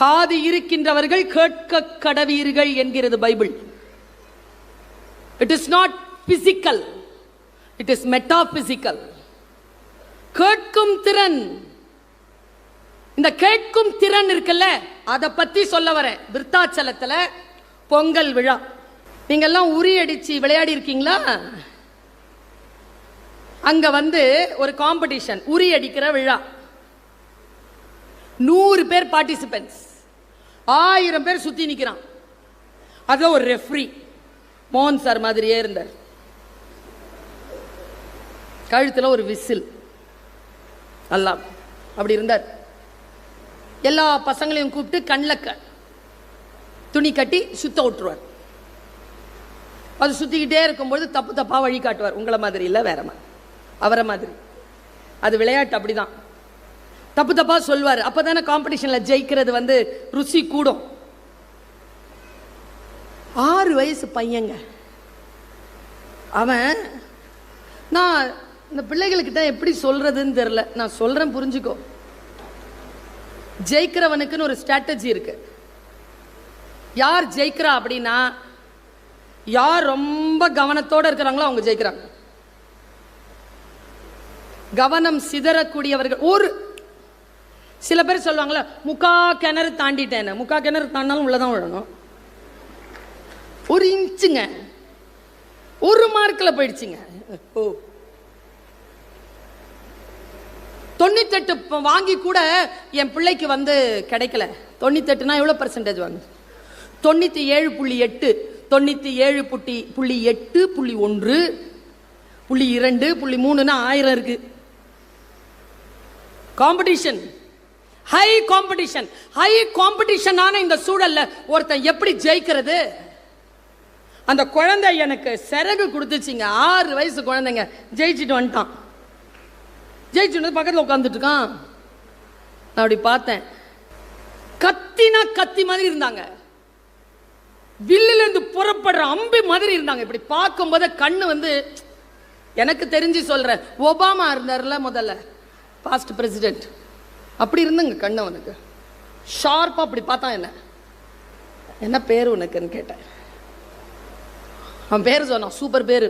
காது இருக்கின்றவர்கள் கேட்க கடவீர்கள் என்கிறது Bible. It is not physical, it is metaphysical. கேட்கும் திறன், இந்த கேட்கும் திறன் இருக்குல்ல, அதை பத்தி சொல்ல வரேன். விருத்தாச்சலத்துல பொங்கல் விழா. நீங்க எல்லாம் உரி அடிச்சு விளையாடி இருக்கீங்களா? அங்க ஒரு காம்படிஷன், உரி அடிக்கிற விழா. 100 பேர் பார்ட்டிசிபென்ட்ஸ், 1000 பேர் சுத்தி நிக்கிறான். அது ஒரு ரெஃப்ரி, மோகன் சார் மாதிரியே இருந்தார். கழுத்துல ஒரு விசில், எல்லாம் அப்படி இருந்தார். எல்லா பசங்களையும் கூப்பிட்டு கண்ணில் துணி கட்டி சுத்த விட்டுருவார். அது சுத்திக்கிட்டே இருக்கும்போது தப்பு தப்பா வழி காட்டுவார். உங்களை மாதிரி இல்லை, வேற மாதிரி, அவரை மாதிரி. அது விளையாட்டு, அப்படிதான். தப்பு தப்பா சொல்வார். அப்பதானே காம்படிஷன்ல ஜெயிக்கிறது ருசி கூடும். 6 வயசு பையங்க அவன். நான் இந்த பிள்ளைகளுக்கிட்ட எப்படி சொல்றதுன்னு தெரியல, நான் சொல்றேன், புரிஞ்சுக்கோ. ஜெயிக்கிறவனுக்குன்னு ஒரு ஸ்ட்ராட்டஜி இருக்கு. யார் ஜெயிக்கிறா அப்படின்னா, யார் ரொம்ப கவனத்தோட இருக்கிறாங்களோ அவங்க ஜெயிக்கிறாங்க. கவனம் சிதறக்கூடியவர்கள். ஒரு சில பேர் சொல்லுவாங்களா, முக்கா கிணறு தாண்டிட்டேன்னு. முக்கா கிணறு தாண்டினாலும் உள்ளதான் விழணும். 1 இன்ச்சுங்க, 1 மார்க்கில் போயிடுச்சுங்க. ஓ, 98 வாங்கி கூட என் பிள்ளைக்கு கிடைக்கல. 98னா எவ்வளோ பர்சன்டேஜ் வாங்க? 97.8, 97.8, 0.1, 0.2, 0.3ன்னா 1000 இருக்கு. Competition, high competition. ஹை காம்படிஷனான இந்த சூழல்ல ஒருத்தன் எப்படி ஜெயிக்கிறது? அந்த குழந்தை எனக்கு சிறகு கொடுத்துச்சிங்க. 6 வயசு குழந்தைங்க ஜெயிச்சுட்டு வந்துட்டான். ஜெயிச்சுட்டு பக்கத்தில் உட்காந்துட்டு இருக்கான். நான் அப்படி பார்த்தேன். கத்தினா கத்தி மாதிரி இருந்தாங்க, வில்லிலிருந்து புறப்படுற அம்பி மாதிரி இருந்தாங்க. இப்படி பார்க்கும்போது கண்ணு எனக்கு தெரிஞ்சு சொல்றேன், ஒபாமா இருந்தார்ல முதல்ல பாஸ்ட் பிரசிடென்ட், அப்படி இருந்துங்க கண்ணு அவனுக்கு. ஷார்ப்பா அப்படி பார்த்தான். என்ன பேரு உனக்குன்னு கேட்டேன். அவன் பேரு சொன்னான், சூப்பர் பேரு,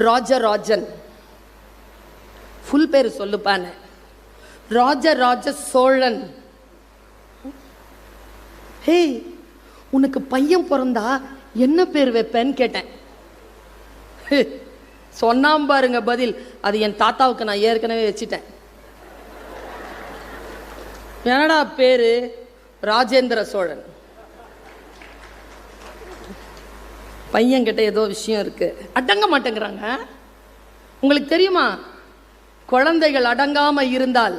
ராஜராஜன். ஃபுல் பேரு சொல்லுப்பான, ராஜராஜ சோழன். ஹே, உனக்கு பையன் பிறந்தா என்ன பேர் வைப்பேன்னு கேட்டேன். சொன்னாம் பாருங்க பதில். அது என் தாத்தாவுக்கு நான் ஏற்கனவே வச்சிட்டேன். என்னடா பேரு? ராஜேந்திர சோழன். பையன் கிட்ட ஏதோ விஷயம் இருக்கு, அடங்க மாட்டேங்கிறாங்க. உங்களுக்கு தெரியுமா, குழந்தைகள் அடங்காம இருந்தால்,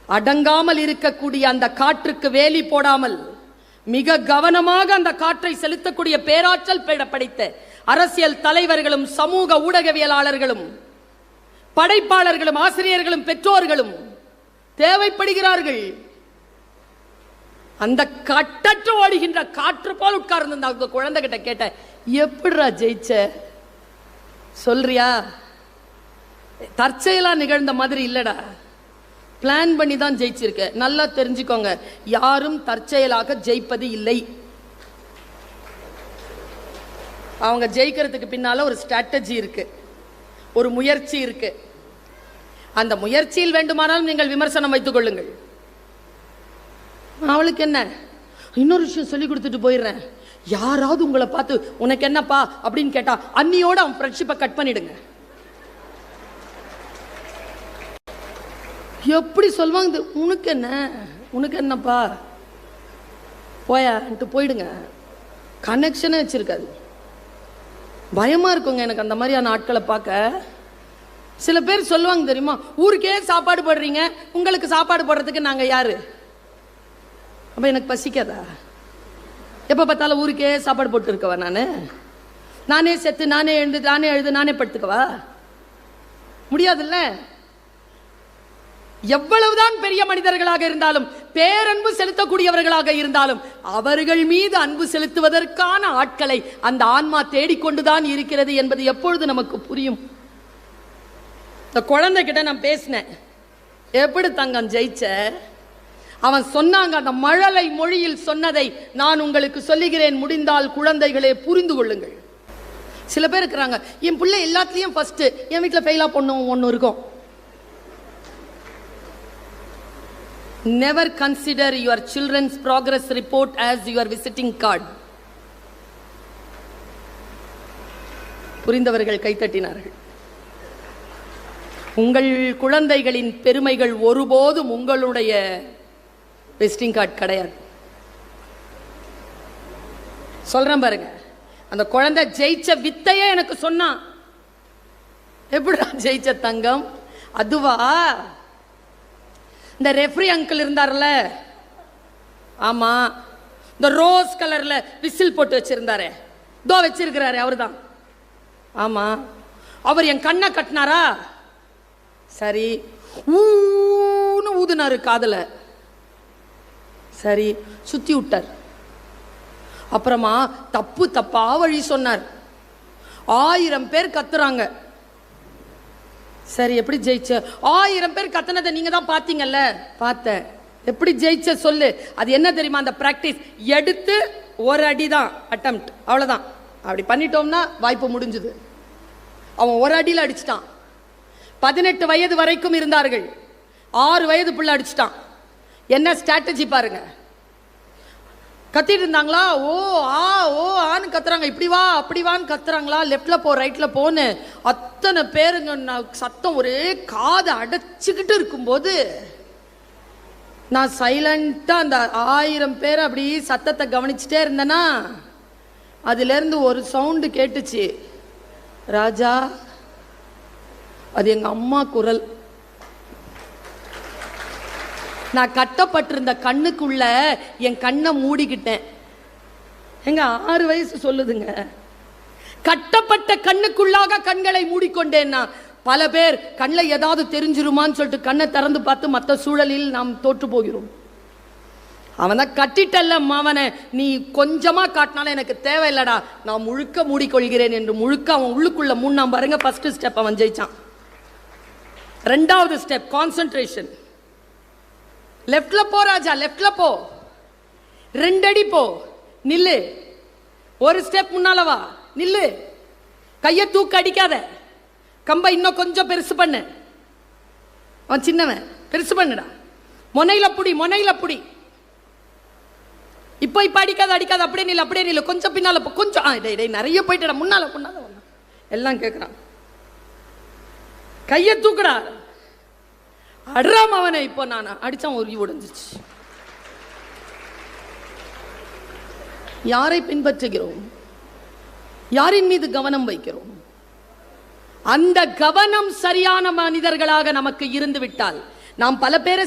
அடங்காமல் இருக்கக்கூடிய அந்த காற்றுக்கு வேலி போடாமல் மிக கவனமாக அந்த காற்றை செலுத்தக்கூடிய பேராற்றல் படைத்த அரசியல் தலைவர்களும் சமூக ஊடகவியலாளர்களும் படைப்பாளர்களும் ஆசிரியர்களும் பெற்றோர்களும் தேவைப்படுகிறார்கள். அந்த கட்டற்று ஓடுகின்ற காற்று போல் உட்கார்ந்து அந்த குழந்தை கிட்ட கேட்ட, எப்படிடா ஜெயிச்ச சொல்றியா? தற்செயலா நிகழ்ந்த மாதிரி இல்லடா, பிளான் பண்ணி தான் ஜெயிச்சிருக்க. நல்லா தெரிஞ்சுக்கோங்க, யாரும் தற்செயலாக ஜெயிப்பது இல்லை. அவங்க ஜெயிக்கிறதுக்கு பின்னால ஒரு ஸ்ட்ராட்டஜி இருக்கு, ஒரு முயற்சி இருக்கு. அந்த முயற்சியில் வேண்டுமானாலும் நீங்கள் விமர்சனம் வைத்துக் கொள்ளுங்கள். அவளுக்கு என்ன, இன்னொரு விஷயம் சொல்லி கொடுத்துட்டு போயிடுறேன். யாராவது உங்களை பார்த்து உனக்கு என்னப்பா அப்படின்னு கேட்டா, அன்னியோட அவன் ஃப்ரெண்ட்ஷிப்பை கட் பண்ணிடுங்க. எப்படி சொல்லுவாங்க, உனக்கு என்ன, உனக்கு என்னப்பா போயான்ட்டு போயிடுங்க. கனெக்ஷனே வச்சிருக்காது. பயமா இருக்குங்க எனக்கு அந்த மாதிரியான ஆட்களை பார்க்க. சில பேர் சொல்லுவாங்க தெரியுமா, ஊருக்கே சாப்பாடு போடுறீங்க, உங்களுக்கு சாப்பாடு போடுறதுக்கு நாங்க யாரு? அப்ப எனக்கு பசிக்காதா? எப்ப பார்த்தாலும் ஊருக்கே சாப்பாடு போட்டு இருக்கவா? நானே செத்து நானே எழுந்து நானே எழுது நானே படுத்துக்கவா? முடியாதுல்ல. எவ்வளவுதான் பெரிய மனிதர்களாக இருந்தாலும், பேரன்பு செலுத்தக்கூடியவர்களாக இருந்தாலும், அவர்கள் மீது அன்பு செலுத்துவதற்கான ஆட்களை அந்த ஆன்மா தேடிக்கொண்டுதான் இருக்கிறது என்பது எப்பொழுது நமக்கு புரியும்? இந்த குழந்தை கிட்ட நான் பேசினேன், எப்படி தங்கம் ஜெயிச்ச? அவன் சொன்னாங்க, அந்த மழலை மொழியில் சொன்னதை நான் உங்களுக்கு சொல்லுகிறேன், முடிந்தால் குழந்தைகளே புரிந்து கொள்ளுங்கள். சில பேர் இருக்கிறாங்க, என் பிள்ளை எல்லாத்துலயும் ஃபர்ஸ்ட், என் வீட்டில் ஃபெயிலா பொண்ணும் ஒன்று இருக்கும். Never consider your children's progress report as your visiting card. புரிந்தவர்கள் கைத்தட்டினார்கள். உங்கள் குழந்தைகளின் பெருமைகள் ஒருபோதும் உங்களுடைய விசிட்டிங் கார்டு கிடையாது. சொல்றேன் பாருங்க, அந்த குழந்தை ஜெயிச்ச வித்தையே எனக்கு சொன்னான். எப்படிடா ஜெயிச்ச தங்கம்? அதுவா, இந்த ரெஃப்ரி அங்கிள் இருந்தார்ல, ஆமா, இந்த ரோஸ் கலர்ல விசில் போட்டு வச்சிருந்தாரு, தோ வச்சிருக்கிறாரு அவர்தான். ஆமா, அவர் என் கண்ணை கட்டினாரா? சரி, ஊன்னு ஊதுனாரு காதுல, சரி, சுத்தி விட்டார். அப்புறமா தப்பு தப்பா வழி சொன்னார். 1000 பேர் கத்துறாங்க. சரி, எப்படி ஜெயிச்ச? 1000 பேர் கத்துனதை நீங்க தான் பாத்தீங்கல்ல? பார்த்தேன். எப்படி ஜெயிச்ச சொல்லு. அது என்ன தெரியுமா? அந்த பிராக்டிஸ். எடுத்து ஒரு அடிதான் அட்டெம்ப்ட், அவ்வளவுதான். அப்படி பண்ணிட்டோம்னா வாய்ப்பு முடிஞ்சது. அவன் ஒரு அடியில் அடிச்சிட்டான். 18 வயது வரைக்கும் இருந்தார்கள். 6 வயது பிள்ளை அடிச்சிட்டான். என்ன ஸ்ட்ராட்டஜி பாருங்க. கத்திட்டு இருந்தாங்களா, ஓ ஆ ஓ ஆன்னு கத்துறாங்க, இப்படி வா அப்படி வான்னு கத்துறாங்களா, லெஃப்ட்ல போ ரைட்ல போன்னு அத்தனை பேருங்க. சத்தம் ஒரே காதை அடைச்சுக்கிட்டு இருக்கும்போது நான் சைலண்டா அந்த 1000 பேர் அப்படி சத்தத்தை கவனிச்சுட்டே இருந்தேன்னா, அதுல இருந்து ஒரு சவுண்டு கேட்டுச்சு. ராஜா, அது எங்க அம்மா குரல். நான் கட்டப்பட்டிருந்த கண்ணுக்குள்ள என் கண்ணை மூடிக்கிட்டேன். எங்க 6 வயசு சொல்லுதுங்க. கட்டப்பட்ட கண்ணுக்குள்ளாக கண்களை மூடிக்கொண்டேன்னா, பல பேர் கண்ணில் ஏதாவது தெரிஞ்சிருமான்னு சொல்லிட்டு கண்ணை திறந்து பார்த்து மற்ற சூழலில் நாம் தோற்று போகிறோம். அவனை கட்டிட்டல்ல அவனை, நீ கொஞ்சமா காட்டினாலும் எனக்கு தேவையில்லடா, நான் முழுக்க மூடிக்கொள்கிறேன் என்று முழுக்க அவன் உள்ளுக்குள்ள முன்னாம் பாருங்க. ஃபர்ஸ்ட் ஸ்டெப் அவன் ஜெயிச்சான். 2வது ஸ்டெப் கான்சென்ட்ரேஷன். லெஃப்ட்ல போ ராஜா, லெஃப்ட்ல போ, 2 அடி போ, நில்லு, ஒரு ஸ்டெப் முன்னால வா, நில்லு, கைய தூக்க அடிக்காத, கம்பை இன்னும் கொஞ்சம் பெருசு பண்ணு, அவன் சின்னவன், பெருசு பண்ணுடா, முனையில புடி, முனையில புடி, இப்ப அடிக்காத அடிக்காத, அப்படியே நில்லு, அப்படியே நில்லு, கொஞ்சம் பின்னால போ, கொஞ்சம் நிறைய போயிட்டா, முன்னால முன்னால எல்லாம் கேட்கிறான். கைய தூக்குடா, அட்ராம் அவனை. இப்போ நான் அடிச்சான், உருகி உடைஞ்சிச்சு. யாரை பின்பற்றுகிறோம்? யாரின் மீது கவனம் வைக்கிறோம்? அந்த கவனம் சரியான மனிதர்களாக நமக்கு இருந்து விட்டால், நாம் பல பேரை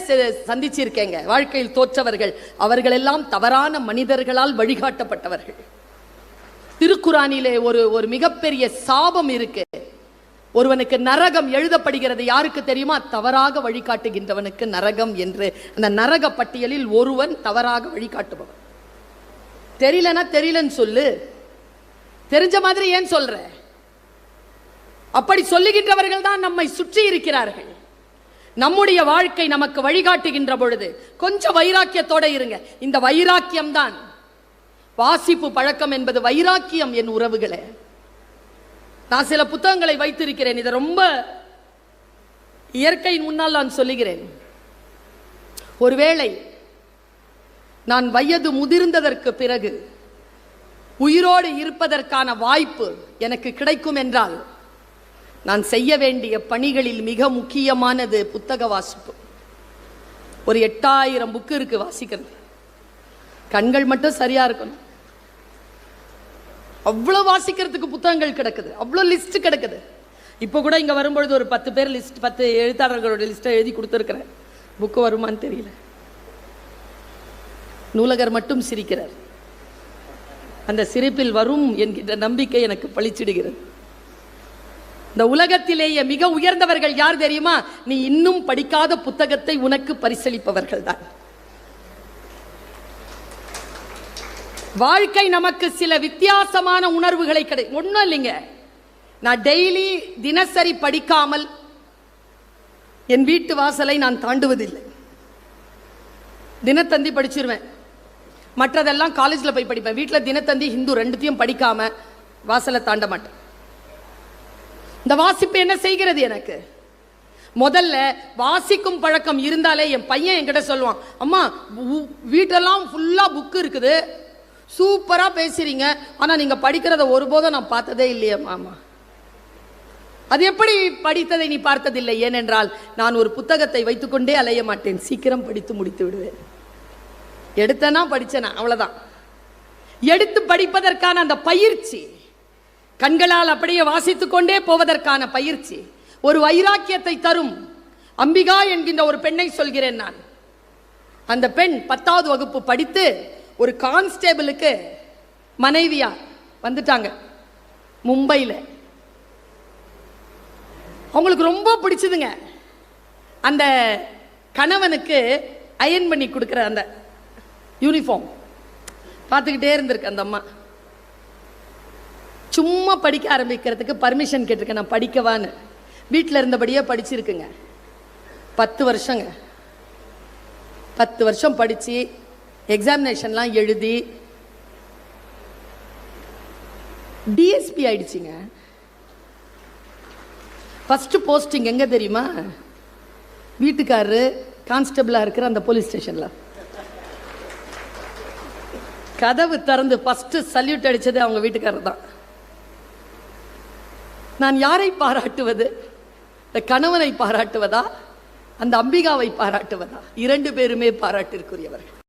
சந்திச்சிருக்கேங்க வாழ்க்கையில் தோற்றவர்கள். அவர்கள் எல்லாம் தவறான மனிதர்களால் வழிகாட்டப்பட்டவர்கள். திருக்குரானிலே ஒரு மிகப்பெரிய சாபம் இருக்கு. ஒருவனுக்கு நரகம் எழுதப்படுகிறது. யாருக்கு தெரியுமா? தவறாக வழிகாட்டுகின்றவனுக்கு நரகம் என்று. அந்த நரக பட்டியலில் ஒருவன் தவறாக வழிகாட்டுபவன். தெரியலனா தெரியலன்னு சொல்லு, தெரிஞ்ச மாதிரி ஏன் சொல்ற? அப்படி சொல்லுகின்றவர்கள் தான் நம்மை சுற்றி இருக்கிறார்கள். நம்முடைய வாழ்க்கை நமக்கு வழிகாட்டுகின்ற பொழுது கொஞ்சம் வைராக்கியத்தோட இருங்க. இந்த வைராக்கியம் தான் வாசிப்பு பழக்கம் என்பது வைராக்கியம். என் உறவுகளே, நான் சில புத்தகங்களை வைத்திருக்கிறேன். இதை ரொம்ப இயற்கையின் முன்னால் நான் சொல்லுகிறேன். ஒருவேளை நான் வயது முதிர்ந்ததற்கு பிறகு உயிரோடு இருப்பதற்கான வாய்ப்பு எனக்கு கிடைக்கும் என்றால், நான் செய்ய வேண்டிய பணிகளில் மிக முக்கியமானது புத்தக வாசிப்பு. ஒரு 8000 புக்கு இருக்கு வாசிக்கிறது. கண்கள் மட்டும் சரியா இருக்கணும். அவ்வளவு வாசிக்கிறதுக்கு புத்தகங்கள் கிடக்குது, அவ்வளவு லிஸ்ட் கிடக்குது. இப்போ கூட இங்க வரும்பொழுது ஒரு 10 பேர் லிஸ்ட், 10 எழுத்தாளர்களோட லிஸ்ட்டை எழுதி கொடுத்துருக்கிறேன். புக்கு வருமானு தெரியல. நூலகர் மட்டும் சிரிக்கிறார். அந்த சிரிப்பில் வரும் என்கின்ற நம்பிக்கை எனக்கு பளிச்சிடுகிறது. இந்த உலகத்திலேயே மிக உயர்ந்தவர்கள் யார் தெரியுமா? நீ இன்னும் படிக்காத புத்தகத்தை உனக்கு பரிசளிப்பவர்கள் தான். வாழ்க்கை நமக்கு சில வித்தியாசமான உணர்வுகளை ஒன்றும் இல்லைங்க. நான் டெய்லி தினசரி படிக்காமல் என் வீட்டு வாசலை நான் தாண்டுவதில்லை. தினத்தந்தி படிச்சிருவேன், மற்றதெல்லாம் காலேஜில் போய் படிப்பேன். வீட்டில் தினத்தந்தி ஹிந்து ரெண்டுத்தையும் படிக்காம வாசலை தாண்ட மாட்டேன். இந்த வாசிப்பு என்ன செய்கிறது? எனக்கு முதல்ல வாசிக்கும் பழக்கம் இருந்தாலே என் பையன் என்கிட்ட சொல்லுவான், அம்மா வீட்டெல்லாம் ஃபுல்லா புக்கு இருக்குது, சூப்பரா பேசுறீங்க, ஆனா நீங்க படிக்கிறத ஒருபோதும் நான் பார்த்ததே இல்லையே மாமா. அது எப்படி படித்ததை நீ பார்த்ததில்லை? ஏனென்றால் நான் ஒரு புத்தகத்தை வைத்துக்கொண்டே அலைய மாட்டேன், சீக்கிரம் படித்து முடித்து விடுவேன். எடுத்தனா படிச்சனா அவ்வளவுதான். எடுத்து படிப்பதற்கான அந்த பயிற்சி, கண்களால் அப்படியே வாசித்துக் கொண்டே போவதற்கான பயிற்சி ஒரு வைராக்கியத்தை தரும். அம்பிகா என்கின்ற ஒரு பெண்ணை சொல்கிறேன் நான். அந்த பெண் 10வது வகுப்பு படித்து ஒரு கான்ஸ்டேபிளுக்கு மனைவியா வந்துட்டாங்க மும்பையில். அவங்களுக்கு ரொம்ப பிடிச்சதுங்க. அந்த கணவனுக்கு அயன் பண்ணி கொடுக்குற அந்த யூனிஃபார்ம் பார்த்துக்கிட்டே இருந்திருக்கு அந்த அம்மா. சும்மா படிக்க ஆரம்பிக்கிறதுக்கு பர்மிஷன் கேட்டிருக்கேன், நான் படிக்கவான்னு. வீட்டில் இருந்தபடியே படிச்சிருக்குங்க. 10 வருஷங்க. 10 வருஷம் படித்து எக்ஸாமினேஷன்லாம் எழுதி டிஎஸ்பி ஆயிடுச்சுங்க. ஃபர்ஸ்ட் போஸ்டிங் எங்கே தெரியுமா? வீட்டுக்காரரு கான்ஸ்டபிளாக இருக்கிற அந்த போலீஸ் ஸ்டேஷனில். கதவு திறந்து ஃபர்ஸ்ட் சல்யூட் அடித்தது அவங்க வீட்டுக்காரர் தான். நான் யாரை பாராட்டுவது? கணவனை பாராட்டுவதா, அந்த அம்பிகாவை பாராட்டுவதா? 2 பேருமே பாராட்டிற்குரியவர்கள்.